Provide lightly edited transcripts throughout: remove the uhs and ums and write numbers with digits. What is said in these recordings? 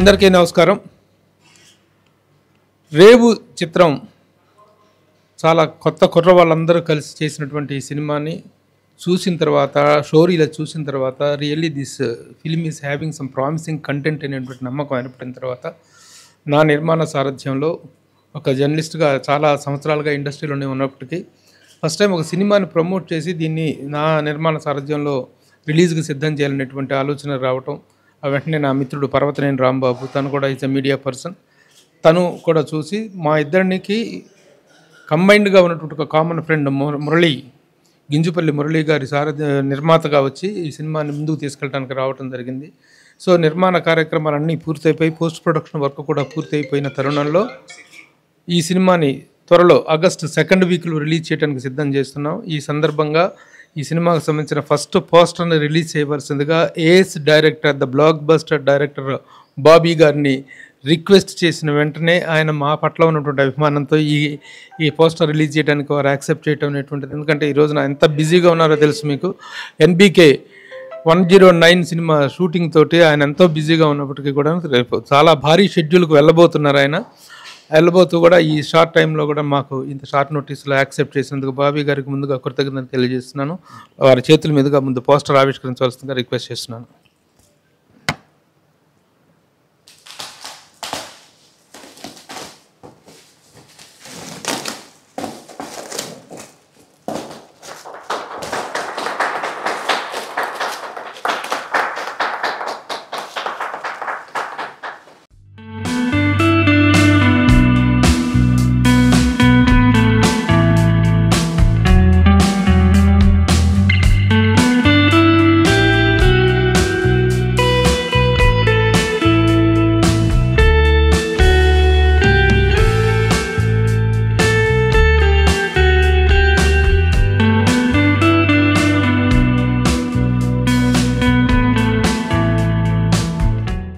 అందరికీ నమస్కారం. రేవు చిత్రం చాలా కొత్త కుర్ర వాళ్ళందరూ కలిసి చేసినటువంటి ఈ సినిమాని చూసిన తర్వాత, స్టోరీలో చూసిన తర్వాత really this film is having some promising content అనేటువంటి నమ్మకం ఏర్పడిన తర్వాత నా నిర్మాణ సారథ్యంలో ఒక జర్నలిస్ట్గా చాలా సంవత్సరాలుగా ఇండస్ట్రీలోనే ఉన్నప్పటికీ ఫస్ట్ టైం ఒక సినిమాని ప్రమోట్ చేసి దీన్ని నా నిర్మాణ సారథ్యంలో రిలీజ్కి సిద్ధం చేయాలనేటువంటి ఆలోచన రావటం, వెంటనే నా మిత్రుడు పర్వతనేని రాంబాబు, తను కూడా ఈజ్ ఎ మీడియా పర్సన్, తను కూడా చూసి మా ఇద్దరికి కంబైన్డ్గా ఉన్నటువంటి ఒక కామన్ ఫ్రెండ్ మురళి, గింజుపల్లి మురళి గారి నిర్మాతగా వచ్చి ఈ సినిమాని ముందుకు తీసుకెళ్ళడానికి రావడం జరిగింది. సో నిర్మాణ కార్యక్రమాలన్నీ పూర్తయిపోయి పోస్ట్ ప్రొడక్షన్ వర్క్ కూడా పూర్తయిపోయిన తరుణంలో ఈ సినిమాని త్వరలో ఆగస్టు 2nd వీక్లో రిలీజ్ చేయడానికి సిద్ధం చేస్తున్నాం. ఈ సందర్భంగా ఈ సినిమాకు సంబంధించిన ఫస్ట్ పోస్టర్ని రిలీజ్ చేయవలసిందిగా as director, the blockbuster director Bobby గారిని రిక్వెస్ట్ చేసిన వెంటనే ఆయన మా పట్ల ఉన్నటువంటి అభిమానంతో ఈ పోస్టర్ రిలీజ్ చేయడానికి వారు యాక్సెప్ట్ చేయడం అనేటువంటిది. ఎందుకంటే ఈ రోజున ఎంత బిజీగా ఉన్నారో తెలుసు మీకు. NBK 109 సినిమా షూటింగ్ తోటి ఆయన ఎంతో బిజీగా ఉన్నప్పటికీ కూడా రేపు చాలా భారీ షెడ్యూల్కి వెళ్ళబోతూ కూడా ఈ షార్ట్ టైంలో కూడా మాకు ఇంత షార్ట్ నోటీస్లో యాక్సెప్ట్ చేసినందుకు బాబీ గారికి ముందుగా కృతజ్ఞతలు తెలియజేస్తున్నాను. వారి చేతుల మీదుగా ముందు పోస్టర్ ఆవిష్కరించవలసిందిగా రిక్వెస్ట్ చేస్తున్నాను.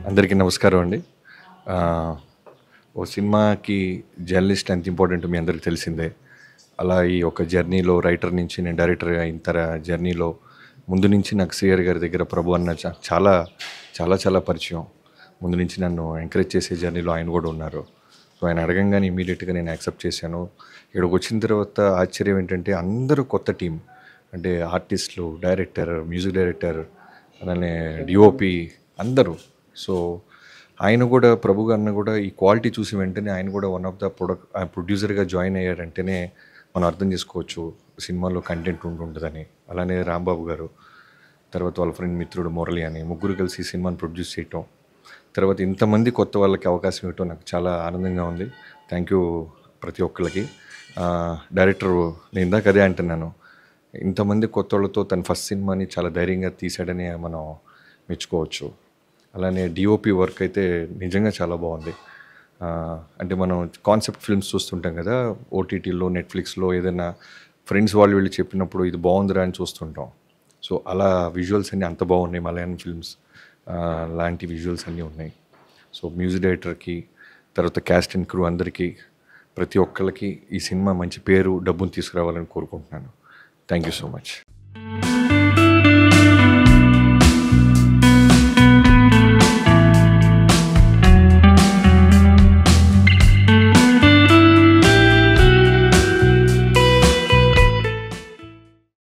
అందరికీ నమస్కారం అండి. ఓ సినిమాకి జర్నలిస్ట్ ఎంత ఇంపార్టెంట్ మీ అందరికీ తెలిసిందే. అలా ఈ ఒక జర్నీలో రైటర్ నుంచి నేను డైరెక్టర్ అయిన జర్నీలో ముందు నుంచి నాకు శ్రీహరి గారి దగ్గర ప్రభు అన్న చాలా చాలా చాలా పరిచయం. ముందు నుంచి నన్ను ఎంకరేజ్ చేసే జర్నీలో ఆయన కూడా ఉన్నారు. సో ఆయన అడగంగానే ఇమీడియట్గా నేను యాక్సెప్ట్ చేశాను. ఇక్కడికి వచ్చిన తర్వాత ఆశ్చర్యం ఏంటంటే అందరూ కొత్త టీం, అంటే ఆర్టిస్టులు, డైరెక్టర్, మ్యూజిక్ డైరెక్టర్, అలానే డిఓపి అందరూ. సో ఆయన కూడా, ప్రభు గారిని కూడా ఈ క్వాలిటీ చూసి వెంటనే ఆయన కూడా వన్ ఆఫ్ ద ప్రొడ్యూసర్గా జాయిన్ అయ్యారంటేనే మనం అర్థం చేసుకోవచ్చు సినిమాలో కంటెంట్ ఉంటుందని. అలానే రాంబాబు గారు, తర్వాత వాళ్ళ ఫ్రెండ్ మిత్రుడు మురళి అని ముగ్గురు కలిసి ఈ సినిమాని ప్రొడ్యూస్ చేయటం, తర్వాత ఇంతమంది కొత్త వాళ్ళకి అవకాశం ఇవ్వటం నాకు చాలా ఆనందంగా ఉంది. థ్యాంక్ యూ ప్రతి ఒక్కరికి. డైరెక్టర్ నేను ఇందాక అదే అంటున్నాను, ఇంతమంది కొత్త వాళ్ళతో తన ఫస్ట్ సినిమాని చాలా ధైర్యంగా తీసాడని మనం మెచ్చుకోవచ్చు. అలానే డిఓపి వర్క్ అయితే నిజంగా చాలా బాగుంది. అంటే మనం కాన్సెప్ట్ ఫిల్మ్స్ చూస్తుంటాం కదా, ఓటీటీలో, నెట్ఫ్లిక్స్లో ఏదైనా ఫ్రెండ్స్ వాళ్ళు చెప్పినప్పుడు ఇది బాగుందిరా అని చూస్తుంటాం. సో అలా విజువల్స్ అన్నీ అంత బాగున్నాయి. మలయాళం ఫిల్మ్స్ లాంటి విజువల్స్ అన్నీ ఉన్నాయి. సో మ్యూజిక్ డైరెక్టర్కి, తర్వాత క్యాస్ట్ అండ్ క్రూ అందరికీ, ప్రతి ఒక్కరికి ఈ సినిమా మంచి పేరు, డబ్బును తీసుకురావాలని కోరుకుంటున్నాను. Thank you so much.